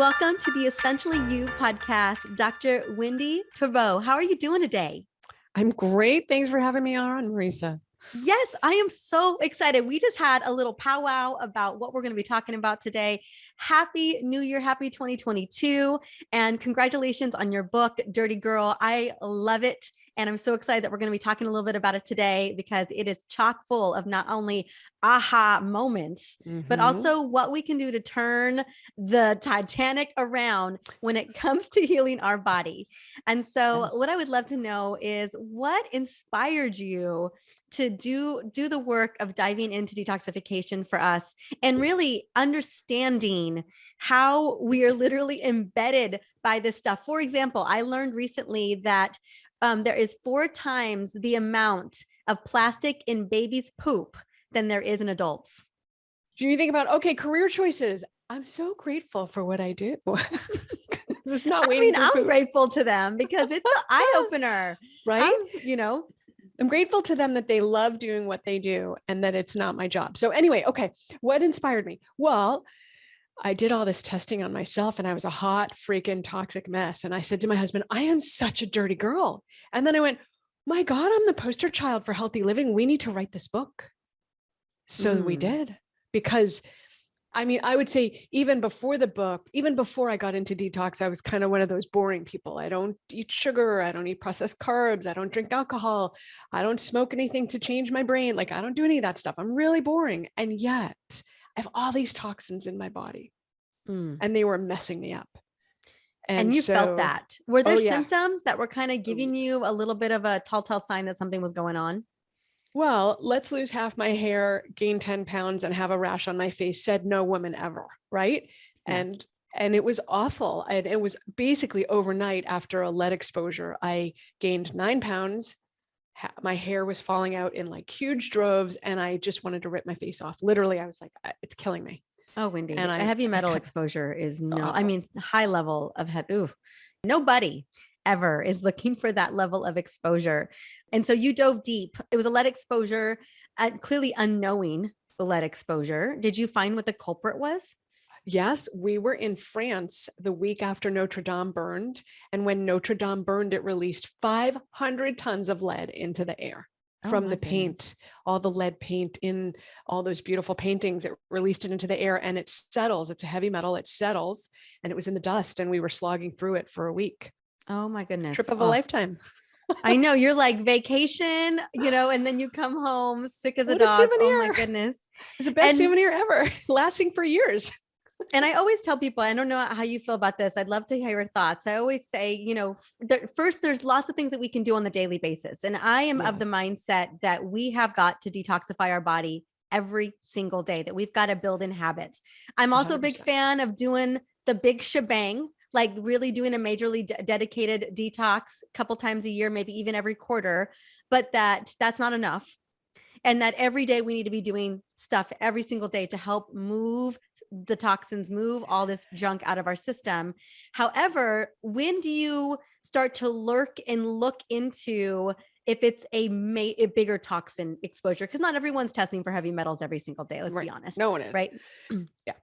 Welcome to the Essentially You podcast, Dr. Wendie Trubow. How are you doing today? I'm great. Thanks for having me on, Mariza. Yes, I am so excited. We just had a little powwow about what we're going to be talking about today. Happy New Year. Happy 2022. And congratulations on your book, Dirty Girl. I love it. And I'm so excited that we're going to be talking a little bit about it today because it is chock full of not only aha moments, but also what we can do to turn the Titanic around when it comes to healing our body. And so what I would love to know is what inspired you to do the work of diving into detoxification for us and really understanding how we are literally embedded by this stuff. For example, I learned recently that there is 4 times the amount of plastic in babies' poop than there is in adults. Do you think about, okay, career choices? I'm so grateful for what I do. It's not waiting for I'm poop. grateful to them because it's an eye opener, right? I'm grateful to them that they love doing what they do and that it's not my job. So anyway, okay, what inspired me? Well, I did all this testing on myself and I was a hot freaking toxic mess. And I said to my husband, I am such a dirty girl. And then I went, my God, I'm the poster child for healthy living. We need to write this book. So we did, because I mean, I would say even before the book, even before I got into detox, I was kind of one of those boring people. I don't eat sugar. I don't eat processed carbs. I don't drink alcohol. I don't smoke anything to change my brain. Like, I don't do any of that stuff. I'm really boring. And yet I have all these toxins in my body and they were messing me up. And you felt that. Were there symptoms that were kind of giving you a little bit of a telltale sign that something was going on? Well, let's lose half my hair, gain 10 pounds and have a rash on my face, said no woman ever. Right. Yeah. And it was awful. And it was basically overnight after a lead exposure. I gained 9 pounds. My hair was falling out in like huge droves. And I just wanted to rip my face off. Literally, I was like, it's killing me. Oh, Wendie, and heavy metal exposure is high level of nobody ever is looking for that level of exposure. And so you dove deep. It was a lead exposure, clearly unknowing the lead exposure. Did you find what the culprit was? Yes, we were in France the week after Notre Dame burned. And when Notre Dame burned, it released 500 tons of lead into the air from the paint, all the lead paint in all those beautiful paintings. It released it into the air and it settles. It's a heavy metal. It settles. And it was in the dust and we were slogging through it for a week. Oh my goodness. Trip of a lifetime. I know, you're like vacation, and then you come home sick as a dog. Oh my goodness. It's the best souvenir ever, lasting for years. And I always tell people, I don't know how you feel about this. I'd love to hear your thoughts. I always say, first, there's lots of things that we can do on the daily basis. And I am of the mindset that we have got to detoxify our body every single day, that we've got to build in habits. I'm also 100%. A big fan of doing the big shebang, like really doing a majorly dedicated detox a couple times a year, maybe even every quarter, but that's not enough. And that every day we need to be doing stuff every single day to help move the toxins, move all this junk out of our system. However, when do you start to lurk and look into if it's a bigger toxin exposure? Because not everyone's testing for heavy metals every single day. Let's be honest. No one is. Right. Yeah.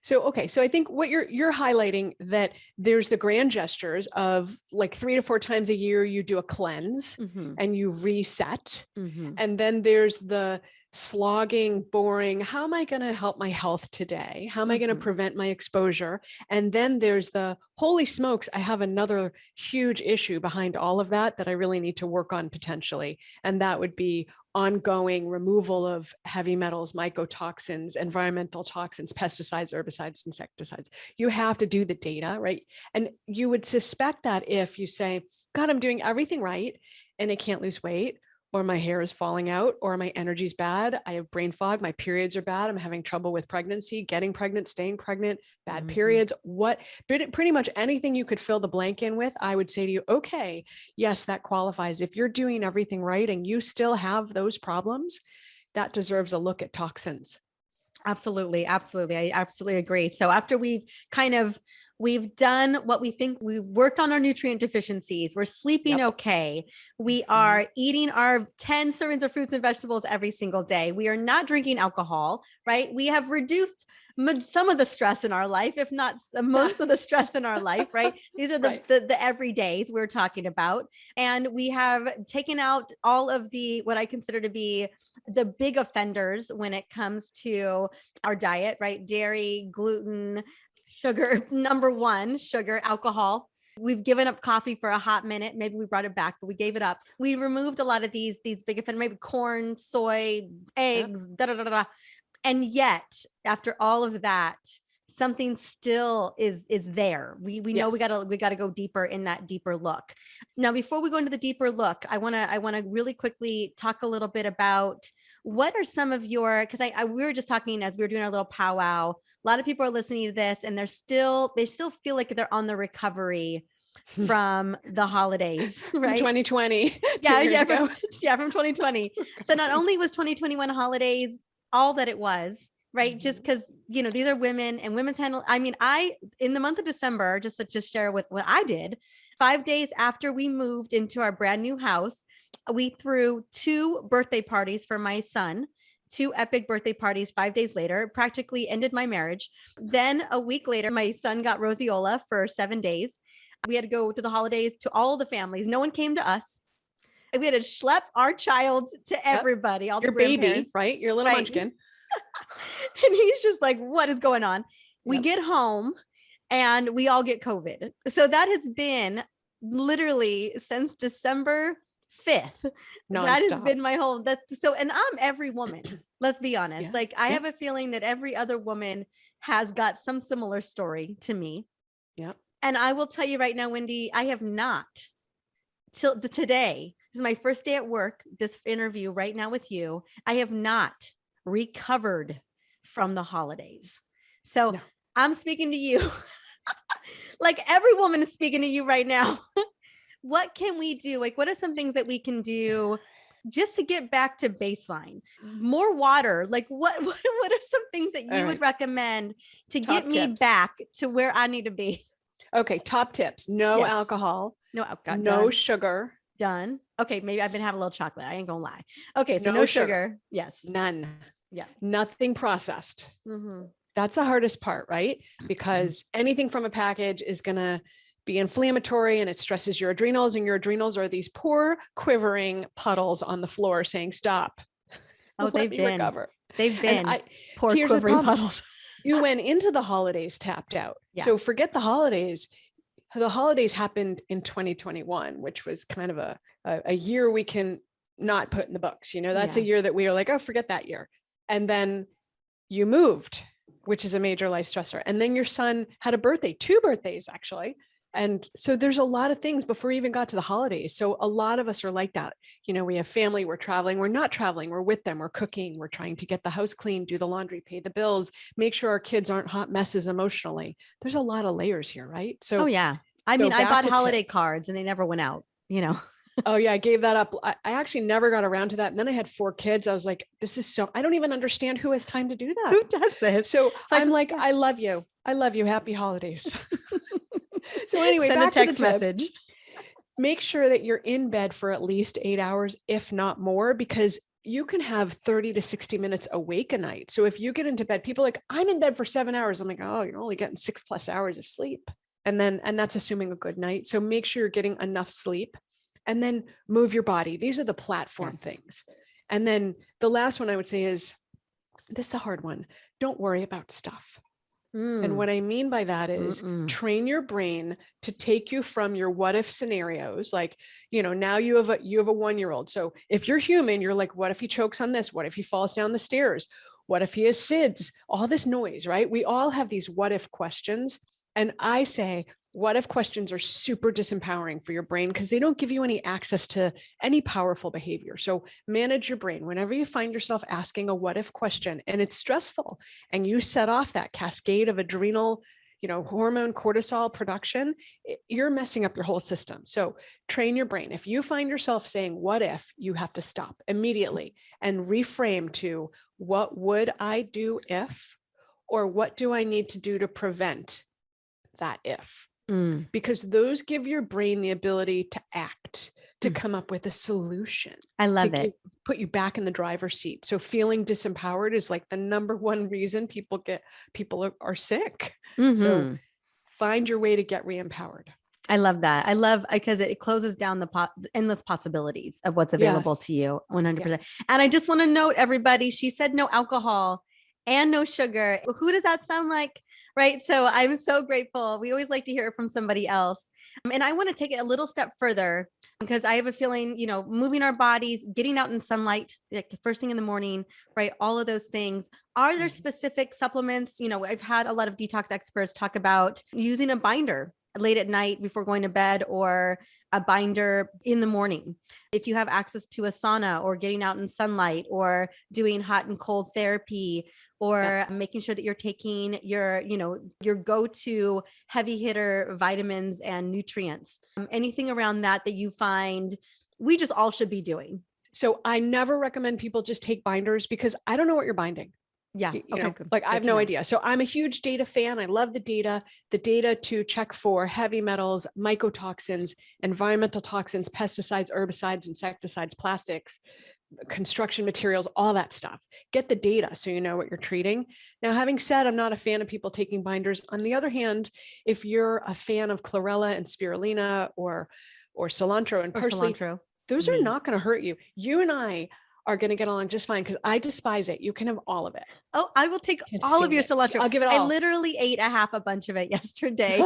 So, okay. So I think what you're highlighting, that there's the grand gestures of like 3 to 4 times a year, you do a cleanse and you reset. And then there's the slogging, boring, how am I going to help my health today? How am I going to prevent my exposure? And then there's the, holy smokes, I have another huge issue behind all of that I really need to work on potentially. And that would be ongoing removal of heavy metals, mycotoxins, environmental toxins, pesticides, herbicides, insecticides. You have to do the data, right? And you would suspect that if you say, God, I'm doing everything right and I can't lose weight, or my hair is falling out, or my energy's bad, I have brain fog, my periods are bad, I'm having trouble with pregnancy, getting pregnant, staying pregnant, bad periods, pretty much anything you could fill the blank in with, I would say to you, okay, yes, that qualifies. If you're doing everything right and you still have those problems, that deserves a look at toxins. Absolutely. Absolutely. I absolutely agree. So after we've kind of We've done what we think. We've worked on our nutrient deficiencies. We're sleeping okay. We are eating our 10 servings of fruits and vegetables every single day. We are not drinking alcohol, right? We have reduced some of the stress in our life, if not most of the stress in our life, right? These are the everydays we're talking about. And we have taken out all of what I consider to be the big offenders when it comes to our diet, right? Dairy, gluten, sugar, number one, sugar, alcohol. We've given up coffee for a hot minute. Maybe we brought it back, but we gave it up. We removed a lot of these big offenders, maybe corn, soy, eggs, da da da da. And yet, after all of that, something still is there. We know we gotta go deeper in that deeper look. Now, before we go into the deeper look, I wanna really quickly talk a little bit about what are some of your, because we were just talking as we were doing our little powwow. A lot of people are listening to this and they still feel like they're on the recovery from the holidays, right? From 2020. From 2020. So not only was 2021 holidays all that it was, right? Just because, these are women and women's handle. I mean, in the month of December, just to share what I did, 5 days after we moved into our brand new house, we threw 2 birthday parties for my son, 2 epic birthday parties 5 days later, practically ended my marriage. Then a week later, my son got roseola for 7 days. We had to go to the holidays to all the families. No one came to us. We had to schlep our child to everybody, all your the baby, right? Your little munchkin. And he's just like, what is going on? We get home and we all get COVID. So that has been literally since December 5th. That has been my whole, and I'm every woman, let's be honest. Like I have a feeling that every other woman has got some similar story to me. Yeah. And I will tell you right now, Wendie, I have not till today. This is my first day at work, this interview right now with you. I have not recovered from the holidays. So I'm speaking to you like every woman is speaking to you right now. What can we do? Like, what are some things that we can do just to get back to baseline? More water. Like what are some things that you would recommend to get me back to where I need to be? Okay. Top tips. No alcohol. No alcohol. No sugar. Done. Okay. Maybe I've been having a little chocolate. I ain't gonna lie. Okay. So no sugar. Yes. None. Yeah. Nothing processed. That's the hardest part, right? Because anything from a package is going to be inflammatory and it stresses your adrenals, and your adrenals are these poor quivering puddles on the floor saying, stop. Oh, they've been poor here's quivering puddles. You went into the holidays tapped out. Yeah. So forget the holidays. The holidays happened in 2021, which was kind of a year we can not put in the books. That's a year that we are like, oh, forget that year. And then you moved, which is a major life stressor. And then your son had a birthday, 2 birthdays actually. And so there's a lot of things before we even got to the holidays. So a lot of us are like that. We have family, we're traveling, we're not traveling, we're with them, we're cooking, we're trying to get the house clean, do the laundry, pay the bills, make sure our kids aren't hot messes emotionally. There's a lot of layers here, right? So, I mean, I bought holiday cards and they never went out, Oh yeah, I gave that up. I actually never got around to that. And then I had 4 kids. I was like, I don't even understand who has time to do that. Who does this? So I'm like, I love you. I love you. Happy holidays. So anyway, send back a text to the message. Tips. Make sure that you're in bed for at least 8 hours, if not more, because you can have 30 to 60 minutes awake a night. So if you get into bed, people are like, I'm in bed for 7 hours. I'm like, oh, you're only getting 6+ hours of sleep. And that's assuming a good night. So make sure you're getting enough sleep. And then move your body. These are the platform things. And then the last one I would say is, this is a hard one. Don't worry about stuff. And what I mean by that is train your brain to take you from your what if scenarios. Like, now you have a 1-year-old. So if you're human, you're like, what if he chokes on this? What if he falls down the stairs? What if he has SIDS? All this noise, right? We all have these what if questions. And I say, what if questions are super disempowering for your brain because they don't give you any access to any powerful behavior. So manage your brain. Whenever you find yourself asking a what if question and it's stressful and you set off that cascade of adrenal, hormone cortisol production, you're messing up your whole system. So train your brain. If you find yourself saying, what if, you have to stop immediately and reframe to, what would I do if, or what do I need to do to prevent that if, because those give your brain the ability to act, to come up with a solution. I love it. Put you back in the driver's seat. So feeling disempowered is like the number one reason people are sick. So find your way to get re-empowered. I love that. I love because it closes down the endless possibilities of what's available to you 100%. Yes. And I just want to note, everybody, she said no alcohol and no sugar. Who does that sound like? Right. So I'm so grateful. We always like to hear it from somebody else. And I want to take it a little step further because I have a feeling, you know, moving our bodies, getting out in sunlight, like the first thing in the morning, right? All of those things. Are there specific supplements? You know, I've had a lot of detox experts talk about using a binder late at night before going to bed, or a binder in the morning. If you have access to a sauna, or getting out in sunlight, or doing hot and cold therapy, or making sure that you're taking your, you know, your go-to heavy hitter vitamins and nutrients, anything around that you find we just all should be doing. So I never recommend people just take binders because I don't know what you're binding. Yeah. You know, like I have no idea. So I'm a huge data fan. I love the data to check for heavy metals, mycotoxins, environmental toxins, pesticides, herbicides, insecticides, plastics, construction materials, all that stuff. Get the data so you know what you're treating. Now, having said, I'm not a fan of people taking binders. On the other hand, if you're a fan of chlorella and spirulina or cilantro and parsley, those are not going to hurt you. You and I are going to get along just fine because I despise it. You can have all of it. Oh, I will take all of your cilantro. I'll give it all. I literally ate a bunch of it yesterday.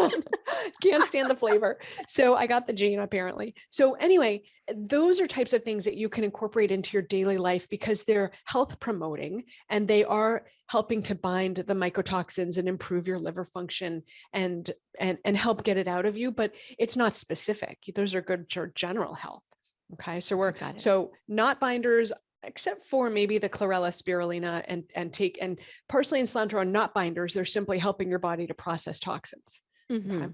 Can't stand the flavor. So I got the gene apparently. So anyway, those are types of things that you can incorporate into your daily life because they're health promoting and they are helping to bind the mycotoxins and improve your liver function and help get it out of you. But it's not specific. Those are good for general health. Okay. So not binders, except for maybe the chlorella, spirulina, and parsley and cilantro are not binders. They're simply helping your body to process toxins. Okay?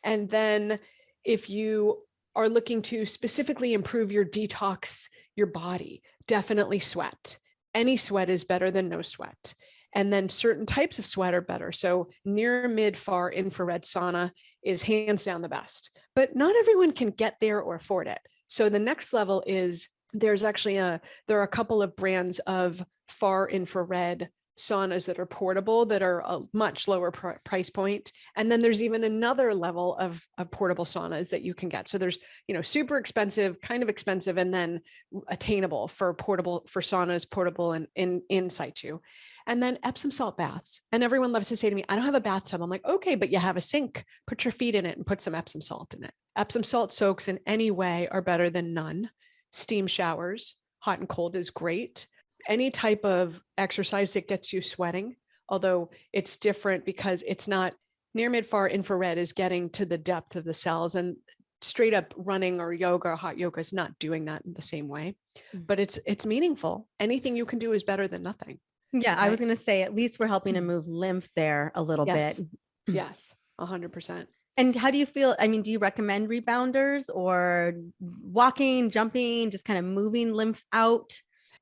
And then if you are looking to specifically improve your detox, your body, definitely sweat. Any sweat is better than no sweat. And then certain types of sweat are better. So near, mid, far infrared sauna is hands down the best, but not everyone can get there or afford it. So the next level is there are a couple of brands of far infrared saunas that are portable that are a much lower price point. And then there's even another level of portable saunas that you can get. So there's, super expensive, kind of expensive, and then attainable for saunas, portable and in situ. And then Epsom salt baths. And everyone loves to say to me, I don't have a bathtub. I'm like, okay, but you have a sink, put your feet in it and put some Epsom salt in it. Epsom salt soaks in any way are better than none. Steam showers, hot and cold is great. Any type of exercise that gets you sweating, although it's different because it's not near, mid, far infrared is getting to the depth of the cells, and straight up running or yoga or hot yoga is not doing that in the same way, but it's meaningful. Anything you can do is better than nothing. Yeah. Right? I was going to say, at least we're helping to move lymph there a little bit. Yes. 100%. And how do you feel? I mean, do you recommend rebounders or walking, jumping, just kind of moving lymph out?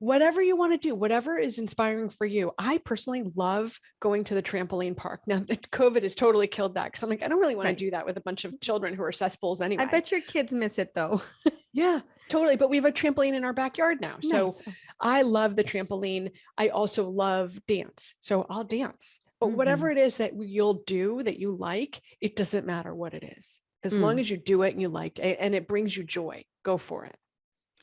Whatever you want to do, whatever is inspiring for you. I personally love going to the trampoline park. Now that COVID has totally killed that because I'm like, I don't really want to do that with a bunch of children who are cesspools anyway. I bet your kids miss it though. Yeah, totally. But we have a trampoline in our backyard now. Nice. So I love the trampoline. I also love dance. So I'll dance. But whatever it is that you'll do that you like, it doesn't matter what it is. As long as you do it and you like it and it brings you joy, go for it.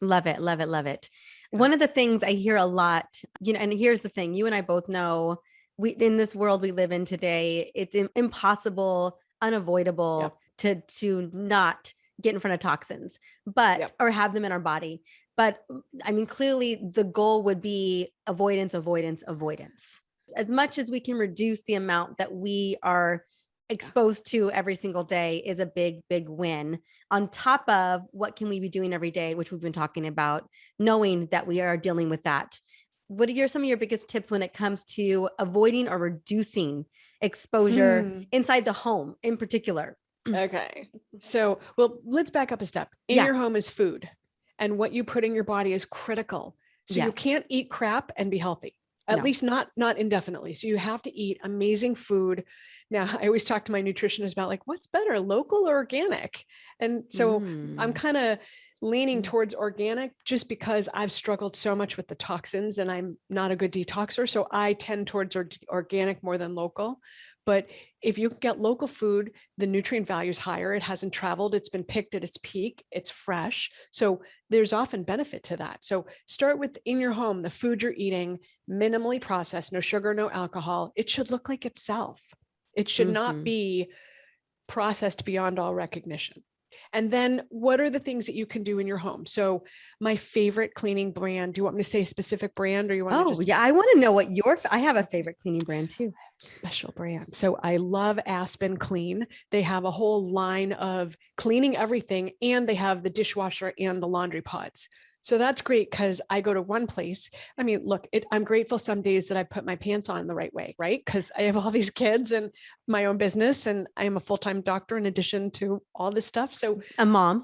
Love it. Love it. Love it. One of the things I hear a lot, and here's the thing, you and I both know in this world we live in today, it's impossible, unavoidable to not get in front of toxins, or have them in our body. But I mean, clearly the goal would be avoidance. As much as we can reduce the amount that we are exposed to every single day is a big, big win. On top of what can we be doing every day, which we've been talking about, knowing that we are dealing with that. What are some of your biggest tips when it comes to avoiding or reducing exposure inside the home in particular? Okay. So, let's back up a step. In your home is food, and what you put in your body is critical. So you can't eat crap and be healthy. at least not indefinitely. So you have to eat amazing food. Now, I always talk to my nutritionist about like, what's better, local or organic? And so I'm kind of leaning towards organic just because I've struggled so much with the toxins and I'm not a good detoxer. So I tend towards organic more than local. But if you get local food, the nutrient value is higher. It hasn't traveled. It's been picked at its peak. It's fresh. So there's often benefit to that. So start with in your home, the food you're eating, minimally processed, no sugar, no alcohol. It should look like itself. It should not be processed beyond all recognition. And then what are the things that you can do in your home? So my favorite cleaning brand, do you want me to say a specific brand or you want to just? Yeah, I want to know what I have a favorite cleaning brand too. Special brand. So I love Aspen Clean. They have a whole line of cleaning everything and they have the dishwasher and the laundry pods. So that's great because I go to one place. I mean, look, I'm grateful some days that I put my pants on the right way, right? Because I have all these kids and my own business and I am a full-time doctor in addition to all this stuff. So a mom,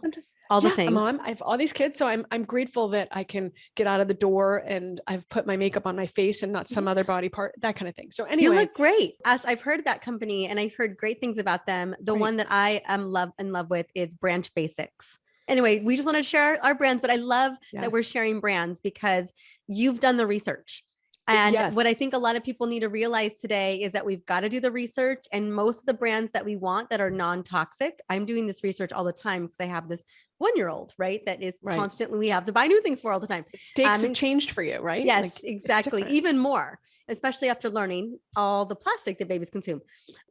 all the things. A mom. I have all these kids. So I'm grateful that I can get out of the door and I've put my makeup on my face and not some other body part, that kind of thing. So anyway. You look great. I've heard that company and I've heard great things about them. The one that I am in love with is Branch Basics. Anyway, we just want to share our brands, but I love that we're sharing brands because you've done the research. And what I think a lot of people need to realize today is that we've got to do the research, and most of the brands that we want that are non-toxic, I'm doing this research all the time because I have this 1-year-old, right? That is constantly, we have to buy new things for all the time. Stakes have changed for you, right? Yes, like, exactly. Even more, especially after learning all the plastic that babies consume,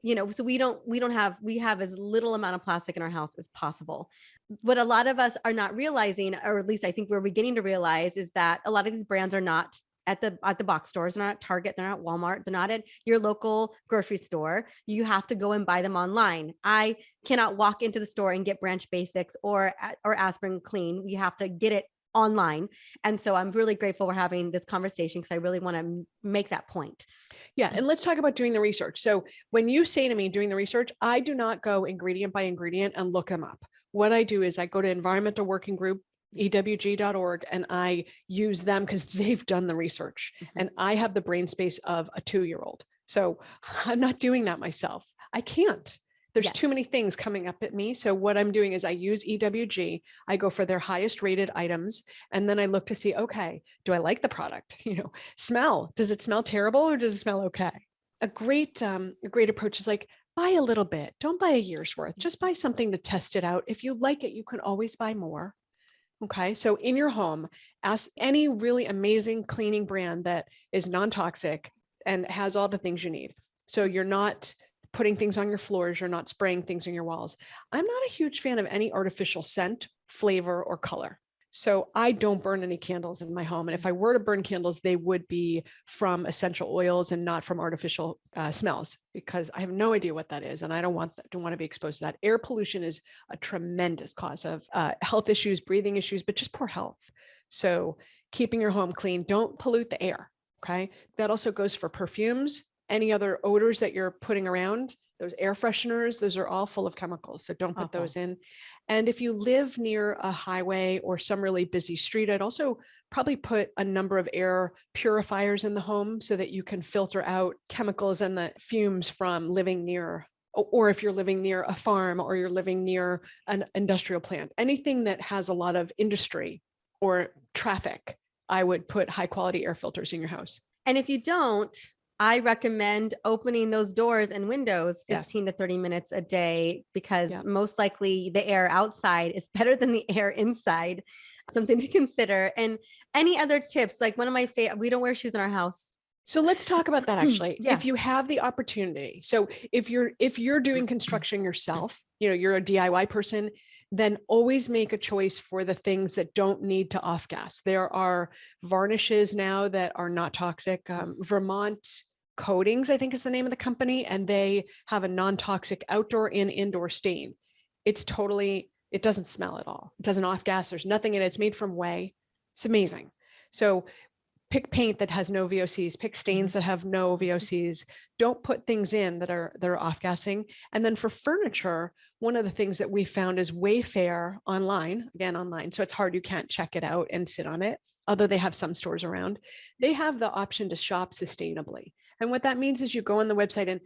so we have as little amount of plastic in our house as possible. What a lot of us are not realizing, or at least I think we're beginning to realize, is that a lot of these brands are not at the box stores. They're not at Target. They're not at Walmart. They're not at your local grocery store. You have to go and buy them online. I cannot walk into the store and get Branch Basics or Aspen Clean. You have to get it online. And so I'm really grateful we're having this conversation because I really want to make that point. Yeah. And let's talk about doing the research. So when you say to me doing the research, I do not go ingredient by ingredient and look them up. What I do is I go to Environmental Working Group, ewg.org, and I use them because they've done the research and I have the brain space of a 2-year-old. So I'm not doing that myself. I can't. There's too many things coming up at me. So what I'm doing is I use EWG. I go for their highest rated items. And then I look to see, okay, do I like the product? Smell, does it smell terrible or does it smell okay? A great approach is like, buy a little bit. Don't buy a year's worth. Just buy something to test it out. If you like it, you can always buy more. Okay. So in your home, ask any really amazing cleaning brand that is non-toxic and has all the things you need. So you're not putting things on your floors. You're not spraying things on your walls. I'm not a huge fan of any artificial scent, flavor, or color. So I don't burn any candles in my home. And if I were to burn candles, they would be from essential oils and not from artificial smells, because I have no idea what that is. And I don't want to be exposed to that. Air pollution is a tremendous cause of health issues, breathing issues, but just poor health. So keeping your home clean, don't pollute the air. Okay. That also goes for perfumes, any other odors that you're putting around. Those air fresheners, those are all full of chemicals. So don't put those in. And if you live near a highway or some really busy street, I'd also probably put a number of air purifiers in the home so that you can filter out chemicals and the fumes from living near, or if you're living near a farm or you're living near an industrial plant, anything that has a lot of industry or traffic, I would put high quality air filters in your house. And if you don't, I recommend opening those doors and windows 15 to 30 minutes a day, because most likely the air outside is better than the air inside. Something to consider. And any other tips, like one of my favorite, we don't wear shoes in our house. So let's talk about that actually. If you have the opportunity. So if you're doing construction yourself, you're a DIY person, then always make a choice for the things that don't need to off gas. There are varnishes now that are not toxic. Vermont Coatings, I think is the name of the company, and they have a non-toxic outdoor and indoor stain. It doesn't smell at all. It doesn't off gas. There's nothing in it. It's made from whey. It's amazing. So pick paint that has no VOCs, pick stains that have no VOCs. Don't put things in that are off gassing. And then for furniture, one of the things that we found is Wayfair online. So it's hard. You can't check it out and sit on it, although they have some stores around. They have the option to shop sustainably. And what that means is you go on the website and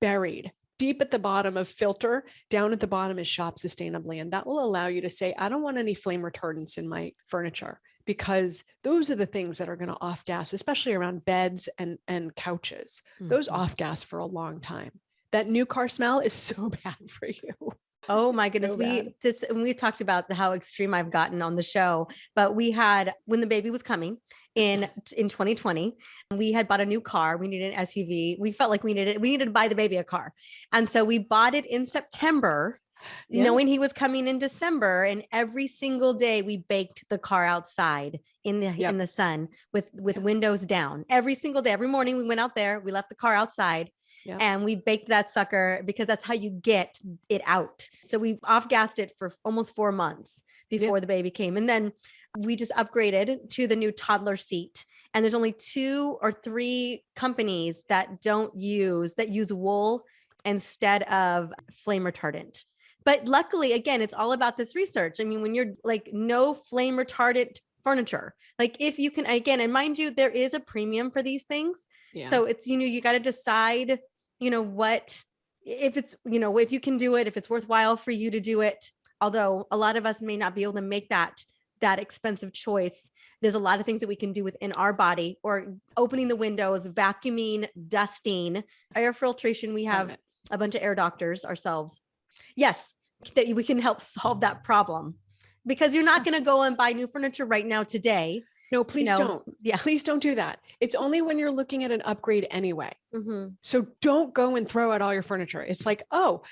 buried deep at the bottom of filter, down at the bottom is shop sustainably. And that will allow you to say, I don't want any flame retardants in my furniture, because those are the things that are going to off gas, especially around beds and couches. Those off gas for a long time. That new car smell is so bad for you. Oh my goodness. We talked about how extreme I've gotten on the show, but we had, when the baby was coming in 2020, we had bought a new car. We needed an SUV. We felt like we needed to buy the baby a car. And so we bought it in September, knowing he was coming in December, and every single day we baked the car outside in the sun with windows down. Every single day, every morning we went out there, we left the car outside. And we baked that sucker, because that's how you get it out. So we off-gassed it for almost 4 months before the baby came. And then we just upgraded to the new toddler seat. And there's only 2 or 3 companies that use wool instead of flame retardant. But luckily, again, it's all about this research. I mean, when you're like, no flame retardant furniture, like if you can, again, and mind you, there is a premium for these things. So it's, you got to decide, what, if it's, if you can do it, if it's worthwhile for you to do it. Although a lot of us may not be able to make that expensive choice. There's a lot of things that we can do within our body, or opening the windows, vacuuming, dusting, air filtration. We have a bunch of air doctors ourselves. Yes, that we can help solve that problem, because you're not going to go and buy new furniture right now today. No, please don't. Yeah. Please don't do that. It's only when you're looking at an upgrade anyway. So don't go and throw out all your furniture. It's like, oh,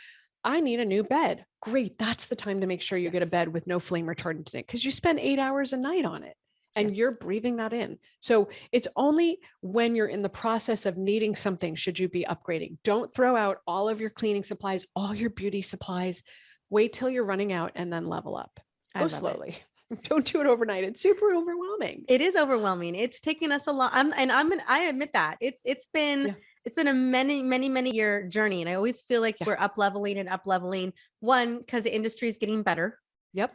I need a new bed. Great. That's the time to make sure you get a bed with no flame retardant in it, because you spend 8 hours a night on it and you're breathing that in. So it's only when you're in the process of needing something should you be upgrading. Don't throw out all of your cleaning supplies, all your beauty supplies. Wait till you're running out and then level up. Go slowly. Don't do it overnight. It's super overwhelming. It is overwhelming. It's taken us a lot. I admit that it's been a many year journey. And I always feel like we're up leveling. One, because the industry is getting better. Yep.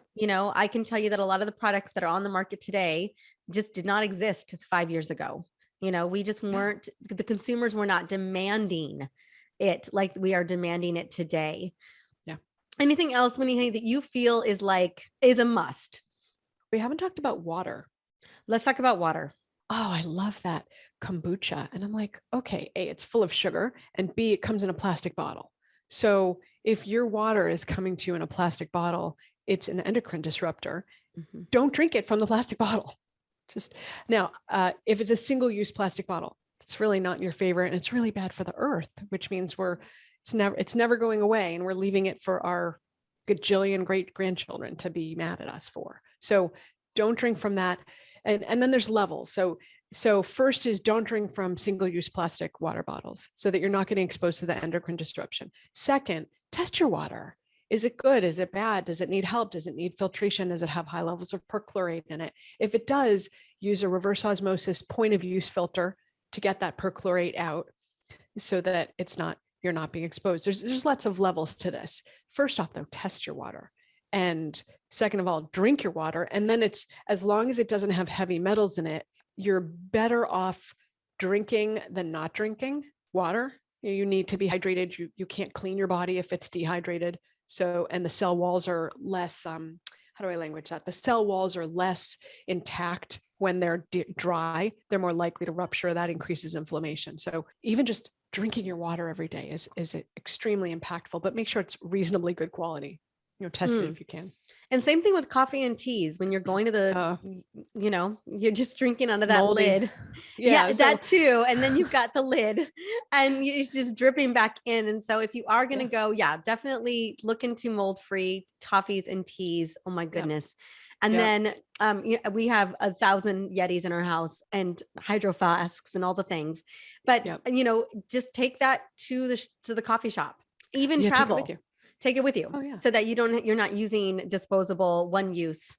I can tell you that a lot of the products that are on the market today just did not exist 5 years ago. We just weren't, the consumers were not demanding it like we are demanding it today. Yeah. Anything else, Winnie, that you feel is a must? We haven't talked about water. Let's talk about water. Oh, I love that kombucha. And I'm like, okay, A, it's full of sugar, and B, it comes in a plastic bottle. So if your water is coming to you in a plastic bottle, it's an endocrine disruptor. Don't drink it from the plastic bottle. Just now, if it's a single-use plastic bottle, it's really not your favorite, and it's really bad for the earth, which means it's never going away, and we're leaving it for our gajillion great grandchildren to be mad at us for. So don't drink from that. And then there's levels. So first is don't drink from single-use plastic water bottles, so that you're not getting exposed to the endocrine disruption. Second, test your water. Is it good? Is it bad? Does it need help? Does it need filtration? Does it have high levels of perchlorate in it? If it does, use a reverse osmosis point of use filter to get that perchlorate out, so that you're not being exposed. There's lots of levels to this. First off, though, test your water. And second of all, drink your water. And then it's, as long as it doesn't have heavy metals in it, you're better off drinking than not drinking water. You need to be hydrated. You can't clean your body if it's dehydrated. So, and the cell walls are less, how do I language that? The cell walls are less intact when they're dry. They're more likely to rupture. That increases inflammation. So even just drinking your water every day is extremely impactful, but make sure it's reasonably good quality. Test it if you can. And same thing with coffee and teas. When you're going to the, you're just drinking out of that moldy lid. Yeah, that too. And then you've got the lid and it's just dripping back in. And so if you are going to go, definitely look into mold-free toffees and teas. Oh my goodness. And then we have 1,000 Yetis in our house and hydro flasks and all the things. But, just take that to the coffee shop, even travel. Take it with you so that you're not using disposable one-use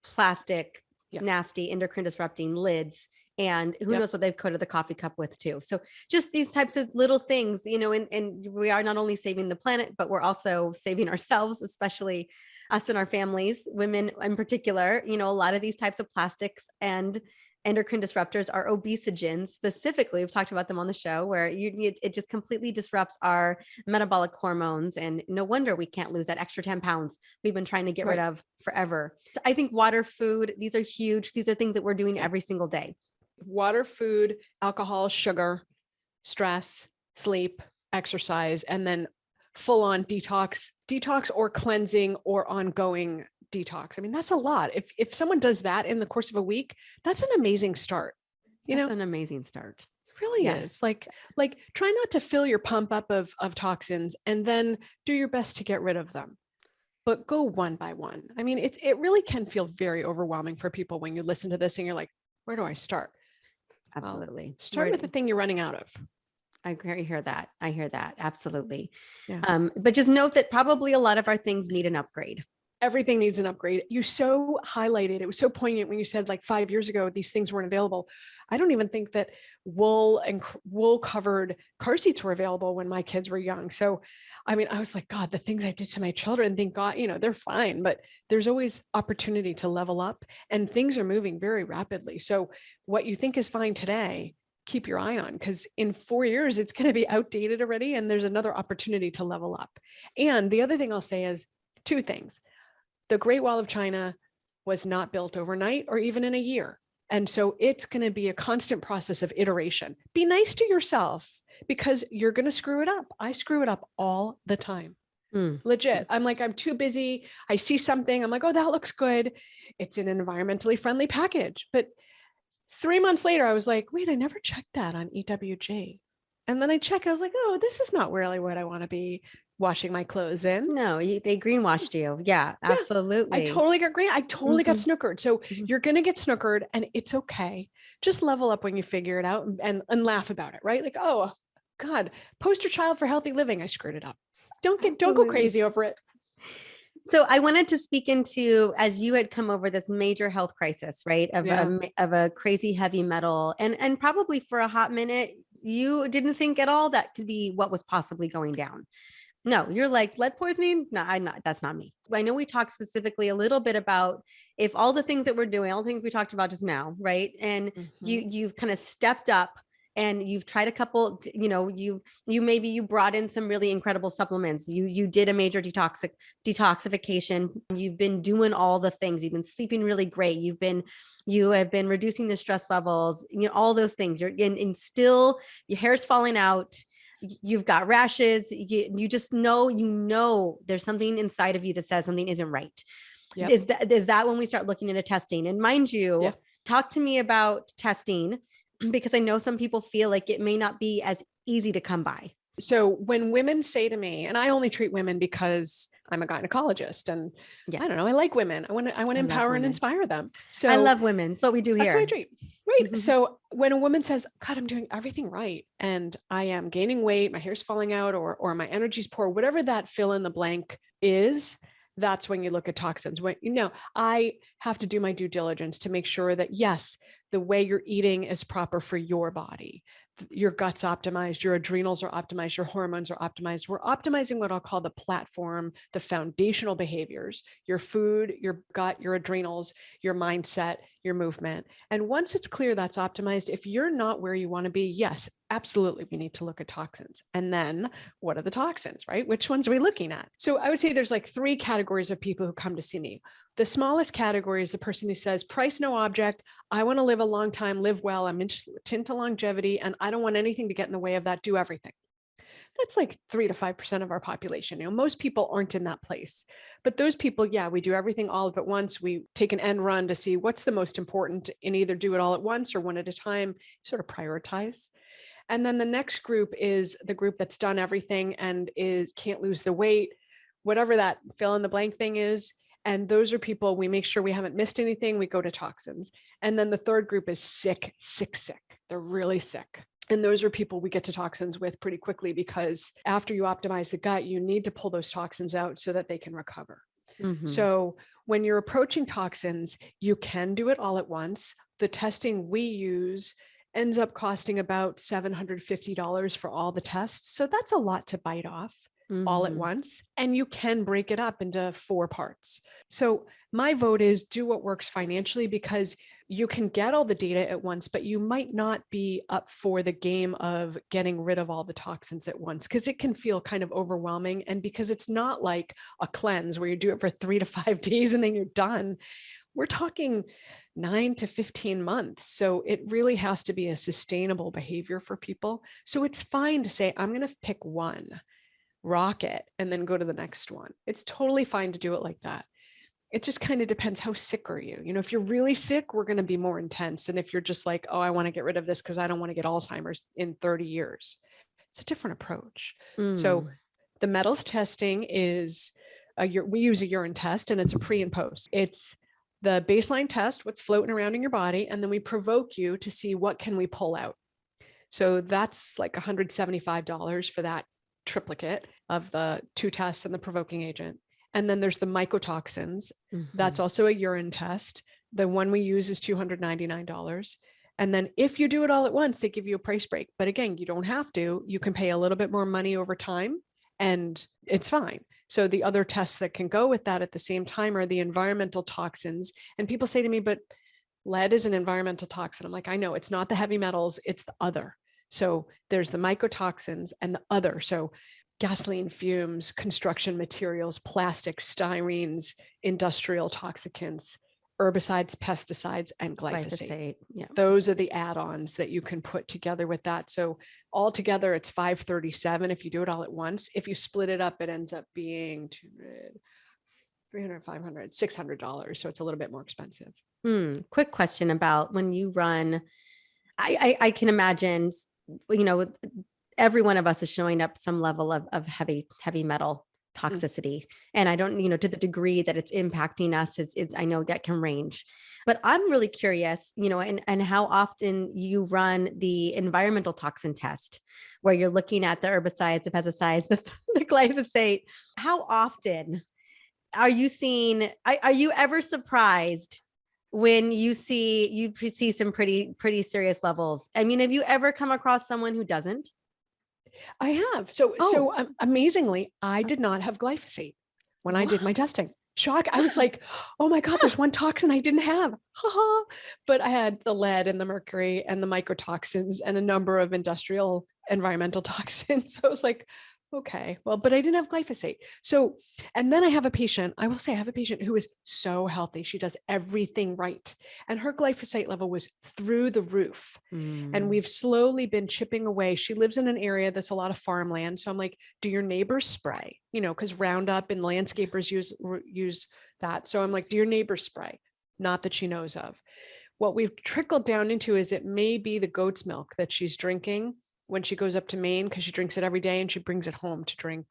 plastic, nasty endocrine disrupting lids and who knows what they've coated the coffee cup with too. So just these types of little things, and we are not only saving the planet, but we're also saving ourselves, especially us and our families, women in particular. A lot of these types of plastics and endocrine disruptors are obesogens specifically. We've talked about them on the show, where it just completely disrupts our metabolic hormones. And no wonder we can't lose that extra 10 pounds we've been trying to get rid of forever. So I think water, food, these are huge. These are things that we're doing every single day. Water, food, alcohol, sugar, stress, sleep, exercise, and then full on detox or cleansing or ongoing detox. I mean, that's a lot. If someone does that in the course of a week, that's an amazing start. That's an amazing start. It really is. Like try not to fill your pump up of toxins and then do your best to get rid of them, but go one by one. I mean, it really can feel very overwhelming for people when you listen to this and you're like, where do I start? Absolutely. Well, start with the thing you're running out of. I hear that. Absolutely. Yeah. But just note that probably a lot of our things need an upgrade. Everything needs an upgrade. You so highlighted, it was so poignant when you said like 5 years ago, these things weren't available. I don't even think that wool covered car seats were available when my kids were young. So, I mean, I was like, God, the things I did to my children, thank God, they're fine, but there's always opportunity to level up and things are moving very rapidly. So what you think is fine today, keep your eye on, because in 4 years, it's going to be outdated already. And there's another opportunity to level up. And the other thing I'll say is 2 things. The Great Wall of China was not built overnight or even in a year. And so it's going to be a constant process of iteration. Be nice to yourself because you're going to screw it up. I screw it up all the time. Legit. I'm like, I'm too busy. I see something. I'm like, oh, that looks good. It's in an environmentally friendly package. But 3 months later, I was like, wait, I never checked that on EWG. And then I checked, I was like, oh, this is not really what I want to be washing my clothes in. No, they greenwashed you. Yeah, absolutely. I totally got snookered. So you're going to get snookered and it's okay. Just level up when you figure it out and laugh about it, right? Like, oh God, poster child for healthy living. I screwed it up. Don't go crazy over it. So I wanted to speak into, as you had come over this major health crisis, right? Of a crazy heavy metal and probably for a hot minute, you didn't think at all that could be what was possibly going down. No, you're like lead poisoning. No, I'm not. That's not me. I know we talked specifically a little bit about if all the things that we're doing, all the things we talked about just now, right? And you've kind of stepped up and you've tried a couple, you brought in some really incredible supplements. You did a major detoxification. You've been doing all the things. You've been sleeping really great. You have been reducing the stress levels, all those things. You're in still your hair's falling out. You've got rashes. You just know, there's something inside of you that says something isn't right. Yep. Is that when we start looking into testing? And mind you, talk to me about testing, because I know some people feel like it may not be as easy to come by. So when women say to me, and I only treat women because I'm a gynecologist and I don't know, I like women. I want to empower and inspire them. So I love women. That's what we do here. That's what I treat. Right. So when a woman says, God, I'm doing everything right and I am gaining weight, my hair's falling out or my energy's poor, whatever that fill in the blank is, that's when you look at toxins. When, I have to do my due diligence to make sure that yes, the way you're eating is proper for your body. Your gut's optimized, your adrenals are optimized, your hormones are optimized. We're optimizing what I'll call the platform, the foundational behaviors, your food, your gut, your adrenals, your mindset, your movement. And once it's clear that's optimized, if you're not where you want to be, yes, absolutely, we need to look at toxins. And then what are the toxins, right? Which ones are we looking at? So I would say there's like 3 categories of people who come to see me. The smallest category is the person who says, price no object. I want to live a long time, live well. I'm into longevity, and I don't want anything to get in the way of that. Do everything. That's like 3 to 5% of our population. Most people aren't in that place, but those people, we do everything all at once. We take an end run to see what's the most important and either do it all at once or one at a time, sort of prioritize. And then the next group is the group that's done everything and can't lose the weight, whatever that fill in the blank thing is. And those are people, we make sure we haven't missed anything. We go to toxins. And then the third group is sick. They're really sick. And those are people we get to toxins with pretty quickly, because after you optimize the gut, you need to pull those toxins out so that they can recover. So when you're approaching toxins, you can do it all at once. The testing we use ends up costing about $750 for all the tests. So that's a lot to bite off all at once. And you can break it up into 4 parts. So my vote is do what works financially, because you can get all the data at once, but you might not be up for the game of getting rid of all the toxins at once, because it can feel kind of overwhelming. And because it's not like a cleanse where you do it for 3 to 5 days and then you're done. We're talking 9 to 15 months. So it really has to be a sustainable behavior for people. So it's fine to say, I'm going to pick one, rock it, and then go to the next one. It's totally fine to do it like that. It just kind of depends, how sick are you? If you're really sick, we're going to be more intense. And if you're just like, oh, I want to get rid of this because I don't want to get Alzheimer's in 30 years, it's a different approach. So the metals testing is, we use a urine test, and it's a pre and post. It's the baseline test, what's floating around in your body, and then we provoke you to see what can we pull out. So that's like $175 for that triplicate of the 2 tests and the provoking agent. And then there's the mycotoxins. That's also a urine test. The one we use is $299. And then if you do it all at once, they give you a price break. But again, you don't have to. You can pay a little bit more money over time, and it's fine. So the other tests that can go with that at the same time are the environmental toxins. And people say to me, but lead is an environmental toxin. I'm like, I know, it's not the heavy metals, it's the other. So there's the mycotoxins and the other. So gasoline fumes, construction materials, plastics, styrenes, industrial toxicants, herbicides, pesticides, and glyphosate. Yeah. Those are the add-ons that you can put together with that. So altogether, it's $537 if you do it all at once. If you split it up, it ends up being $300, $500, $600. So it's a little bit more expensive. Quick question about when you run, I can imagine, every one of us is showing up some level of heavy metal toxicity. And I don't, to the degree that it's impacting us, it's I know that can range, but I'm really curious, and how often you run the environmental toxin test, where you're looking at the herbicides, the pesticides, the glyphosate. How often are you seeing, are you ever surprised when you see some pretty serious levels? I mean, have you ever come across someone who doesn't? I have. So amazingly, I did not have glyphosate when I did my testing. Shock. I was like, oh my God, there's one toxin I didn't have. But I had the lead and the mercury and the mycotoxins and a number of industrial environmental toxins. So I was like, okay, well, but I didn't have glyphosate. So, and then I have a patient who is so healthy. She does everything right. And her glyphosate level was through the roof. And we've slowly been chipping away. She lives in an area that's a lot of farmland. So I'm like, do your neighbors spray? Because Roundup and landscapers use that. So I'm like, do your neighbors spray? Not that she knows of. What we've trickled down into is it may be the goat's milk that she's drinking when she goes up to Maine, because she drinks it every day and she brings it home to drink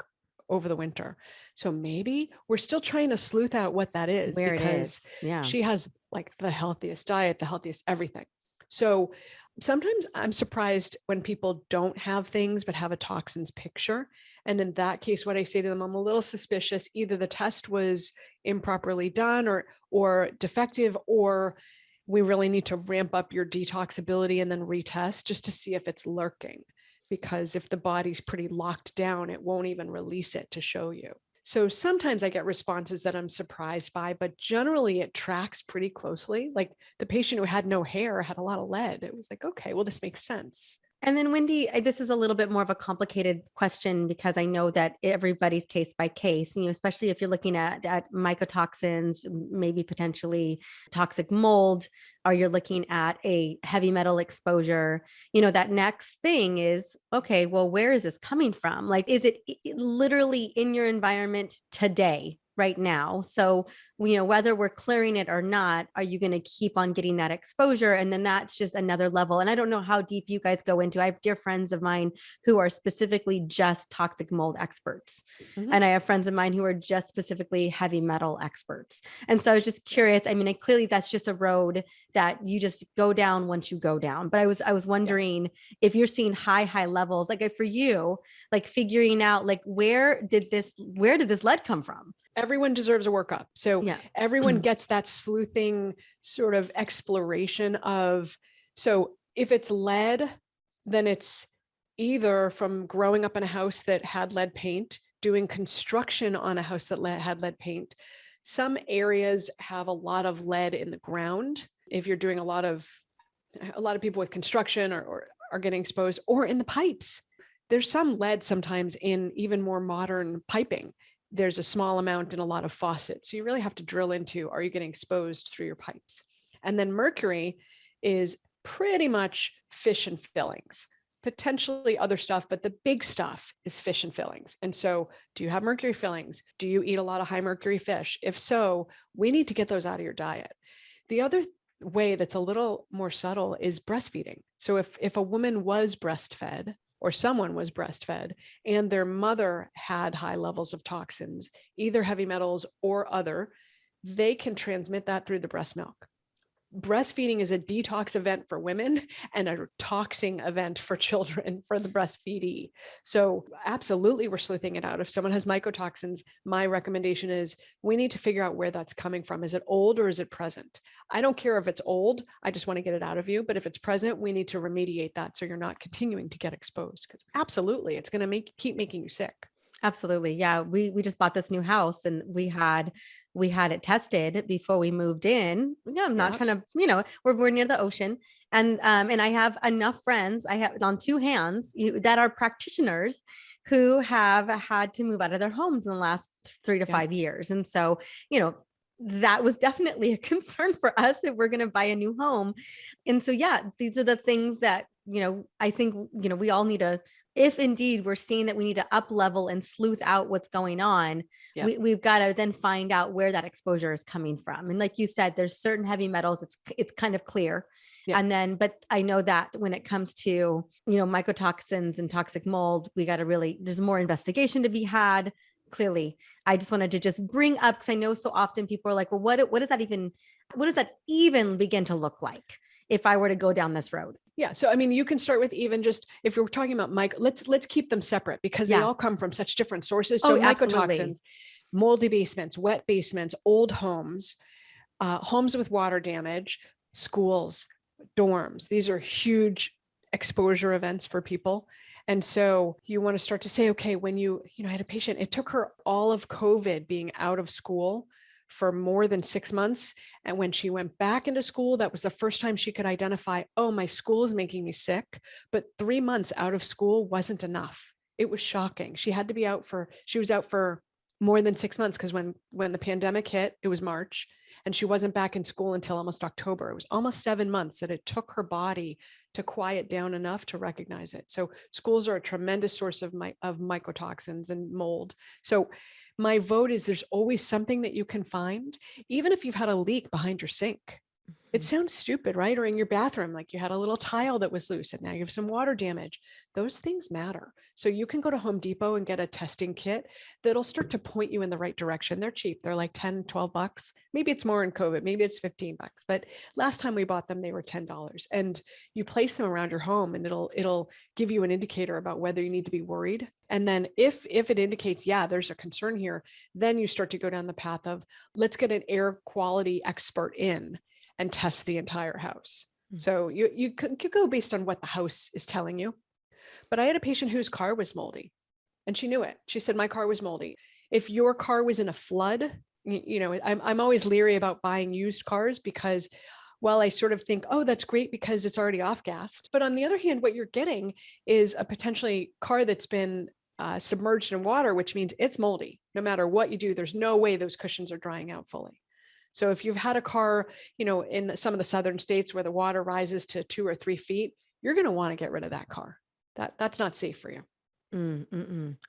over the winter. So maybe we're still trying to sleuth out what that is, because she has like the healthiest diet, the healthiest everything. So sometimes I'm surprised when people don't have things, but have a toxins picture. And in that case, what I say to them, I'm a little suspicious. Either the test was improperly done or defective, or we really need to ramp up your detox ability and then retest just to see if it's lurking. Because if the body's pretty locked down, it won't even release it to show you. So sometimes I get responses that I'm surprised by, but generally it tracks pretty closely. Like the patient who had no hair had a lot of lead. It was like, okay, well, this makes sense. And then Wendie, this is a little bit more of a complicated question, because I know that everybody's case by case, especially if you're looking at mycotoxins, maybe potentially toxic mold, or you're looking at a heavy metal exposure, that next thing is, okay, well, where is this coming from? Like, is it literally in your environment today? Right now. So, whether we're clearing it or not, are you going to keep on getting that exposure? And then that's just another level. And I don't know how deep you guys go into. I have dear friends of mine who are specifically just toxic mold experts. And I have friends of mine who are just specifically heavy metal experts. And so I was just curious. I mean, clearly that's just a road that you just go down once you go down. But I was wondering if you're seeing high levels, like for you, like figuring out like, where did this lead come from? Everyone deserves a workup. So Yeah. everyone gets that sleuthing sort of exploration of, so if it's lead, then it's either from growing up in a house that had lead paint, doing construction on a house that had lead paint. Some areas have a lot of lead in the ground. If you're doing a lot of people with construction or are getting exposed, or in the pipes. There's some lead sometimes in even more modern piping. There's a small amount in a lot of faucets. So you really have to drill into, are you getting exposed through your pipes? And then mercury is pretty much fish and fillings, potentially other stuff, but the big stuff is fish and fillings. And so do you have mercury fillings? Do you eat a lot of high mercury fish? If so, we need to get those out of your diet. The other way that's a little more subtle is breastfeeding. So if a woman was breastfed or someone was breastfed and their mother had high levels of toxins, either heavy metals or other, they can transmit that through the breast milk. Breastfeeding is a detox event for women and a toxing event for children, for the breastfeedee. So absolutely, we're sleuthing it out. If someone has mycotoxins, my recommendation is we need to figure out where that's coming from. Is it old or is it present? I don't care if it's old. I just want to get it out of you. But if it's present, we need to remediate that so you're not continuing to get exposed, because absolutely, it's going to keep making you sick. Absolutely. Yeah. We just bought this new house and we had it tested before we moved in. No, I'm not trying to, we're near the ocean. And I have enough friends, I have on two hands that are practitioners who have had to move out of their homes in the last 3 to 5 years. And so, that was definitely a concern for us if we're going to buy a new home. And so, yeah, these are the things that, I think, we all need to, if indeed we're seeing that we need to up level and sleuth out what's going on, we've got to then find out where that exposure is coming from. And like you said, there's certain heavy metals, it's kind of clear. And then, but I know that when it comes to, mycotoxins and toxic mold, we got to really, there's more investigation to be had. Clearly, I just wanted to just bring up, because I know so often people are like, well, what does that even begin to look like if I were to go down this road? Yeah. So, I mean, you can start with even just, if you're talking about let's keep them separate because they all come from such different sources. So mycotoxins, moldy basements, wet basements, old homes, homes with water damage, schools, dorms. These are huge exposure events for people. And so you want to start to say, okay, when I had a patient, it took her all of COVID being out of school for more than 6 months. And when she went back into school, that was the first time she could identify, oh, my school is making me sick. But 3 months out of school wasn't enough. It was shocking. She was out for more than 6 months because when the pandemic hit, it was March, and she wasn't back in school until almost October. It was almost 7 months that it took her body to quiet down enough to recognize it. So schools are a tremendous source of mycotoxins and mold. So my vote is there's always something that you can find, even if you've had a leak behind your sink. It sounds stupid, right? Or in your bathroom, like you had a little tile that was loose and now you have some water damage. Those things matter. So you can go to Home Depot and get a testing kit that'll start to point you in the right direction. They're cheap. They're like 10, 12 bucks. Maybe it's more in COVID. Maybe it's 15 bucks. But last time we bought them, they were $10. And you place them around your home and it'll give you an indicator about whether you need to be worried. And then if it indicates, yeah, there's a concern here, then you start to go down the path of let's get an air quality expert in and test the entire house. So you could go based on what the house is telling you. But I had a patient whose car was moldy and she knew it. She said, my car was moldy. If your car was in a flood, I'm always leery about buying used cars because, well, I sort of think, oh, that's great because it's already off-gassed. But on the other hand, what you're getting is a potentially car that's been submerged in water, which means it's moldy. No matter what you do, there's no way those cushions are drying out fully. So if you've had a car, in some of the southern states where the water rises to 2 or 3 feet, you're going to want to get rid of that car. That's not safe for you.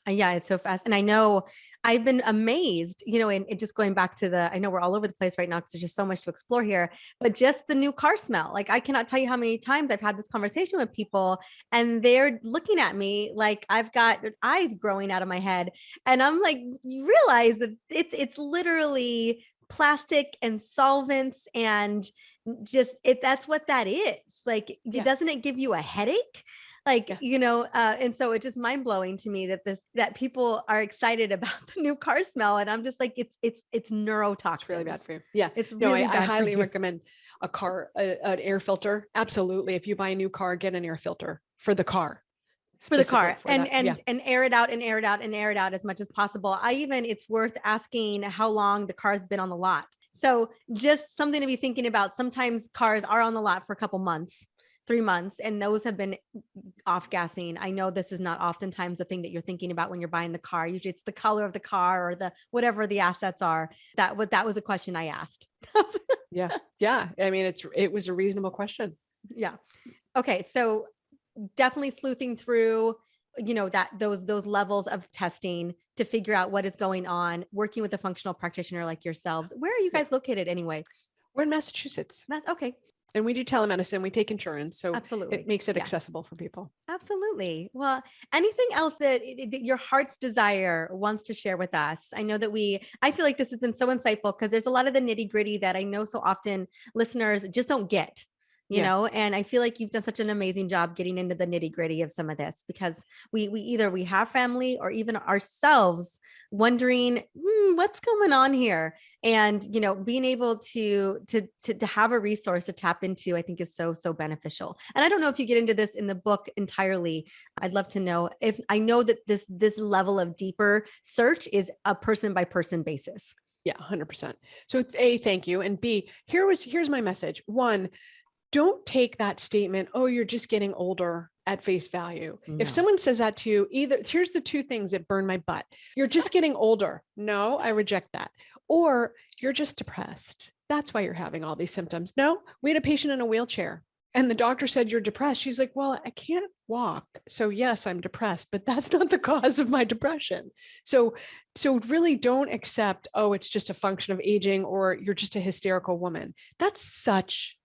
Yeah, it's so fast. And I know I've been amazed, and just going back to I know we're all over the place right now because there's just so much to explore here, but just the new car smell. Like I cannot tell you how many times I've had this conversation with people and they're looking at me like I've got eyes growing out of my head. And I'm like, you realize that it's literally plastic and solvents and just that's what that is. Like, doesn't it give you a headache? Like, and so it's just mind blowing to me that people are excited about the new car smell. And I'm just like, it's neurotoxin. It's really bad for you. Yeah. It's really bad. I highly recommend an air filter. Absolutely. If you buy a new car, get an air filter for the car. And air it out and air it out and air it out as much as possible. It's worth asking how long the car's been on the lot. So just something to be thinking about. Sometimes cars are on the lot for a couple months, 3 months, and those have been off gassing. I know this is not oftentimes the thing that you're thinking about when you're buying the car. Usually it's the color of the car or the whatever the assets are. That was a question I asked. Yeah. Yeah. I mean, it was a reasonable question. Yeah. Okay. So definitely sleuthing through, those levels of testing to figure out what is going on, working with a functional practitioner like yourselves. Where are you guys located anyway? We're in Massachusetts. Okay. And we do telemedicine. We take insurance. So absolutely, it makes it accessible for people. Absolutely. Well, anything else that your heart's desire wants to share with us? I know that I feel like this has been so insightful because there's a lot of the nitty gritty that I know so often listeners just don't get. And I feel like you've done such an amazing job getting into the nitty gritty of some of this, because we either have family or even ourselves wondering what's going on here, and being able to have a resource to tap into, I think is so beneficial. And I don't know if you get into this in the book entirely. I'd love to know. If I know that this level of deeper search is a person by person basis. Yeah, 100%. So A, thank you, and B, here's my message. One, don't take that statement, oh, you're just getting older, at face value. No. If someone says that to you, either here's the two things that burn my butt. You're just getting older. No, I reject that. Or you're just depressed. That's why you're having all these symptoms. No, we had a patient in a wheelchair and the doctor said, you're depressed. She's like, well, I can't walk. So yes, I'm depressed, but that's not the cause of my depression. So really don't accept, oh, it's just a function of aging or you're just a hysterical woman. That's such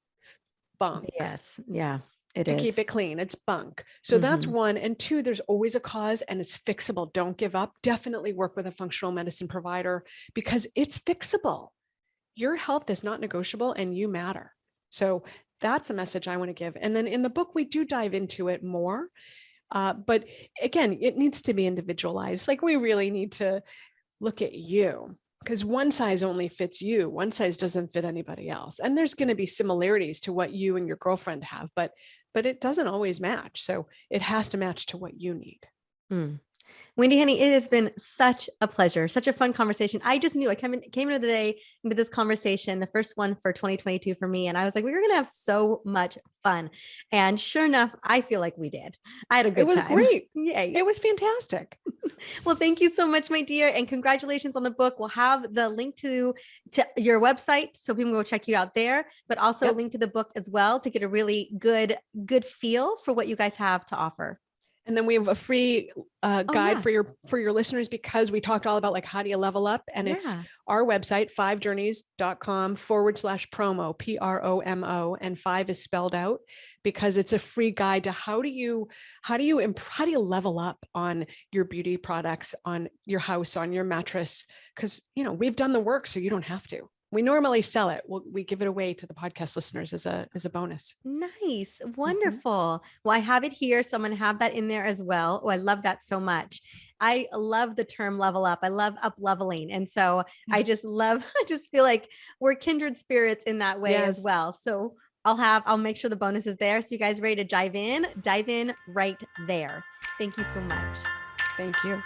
bunk. Yes. Yeah, it to is. keep it clean. It's bunk. So that's one. And two, there's always a cause and it's fixable. Don't give up. Definitely work with a functional medicine provider because it's fixable. Your health is not negotiable and you matter. So that's a message I want to give. And then in the book, we do dive into it more. But again, it needs to be individualized. Like we really need to look at you. Because one size only fits you. One size doesn't fit anybody else. And there's going to be similarities to what you and your girlfriend have, but it doesn't always match. So it has to match to what you need. Wendie, honey, it has been such a pleasure, such a fun conversation. I just knew I came into the day into this conversation, the first one for 2022 for me. And I was like, we were going to have so much fun. And sure enough, I feel like we did. I had a good time. It was great. Yay. It was fantastic. Well, thank you so much, my dear. And congratulations on the book. We'll have the link to your website so people can go check you out there, but also a link to the book as well to get a really good feel for what you guys have to offer. And then we have a free guide for your listeners, because we talked all about like, how do you level up? And it's our website, 5journeys.com/promo, PROMO, and 5 is spelled out because it's a free guide to how do you level up on your beauty products, on your house, on your mattress. Cause we've done the work, so you don't have to. We normally sell it. We give it away to the podcast listeners as a bonus. Nice. Wonderful. Well, I have it here. So I'm going to have that in there as well. Oh, I love that so much. I love the term level up. I love up leveling. And so I just feel like we're kindred spirits in that way as well. So I'll make sure the bonus is there. So you guys ready to dive in right there. Thank you so much. Thank you.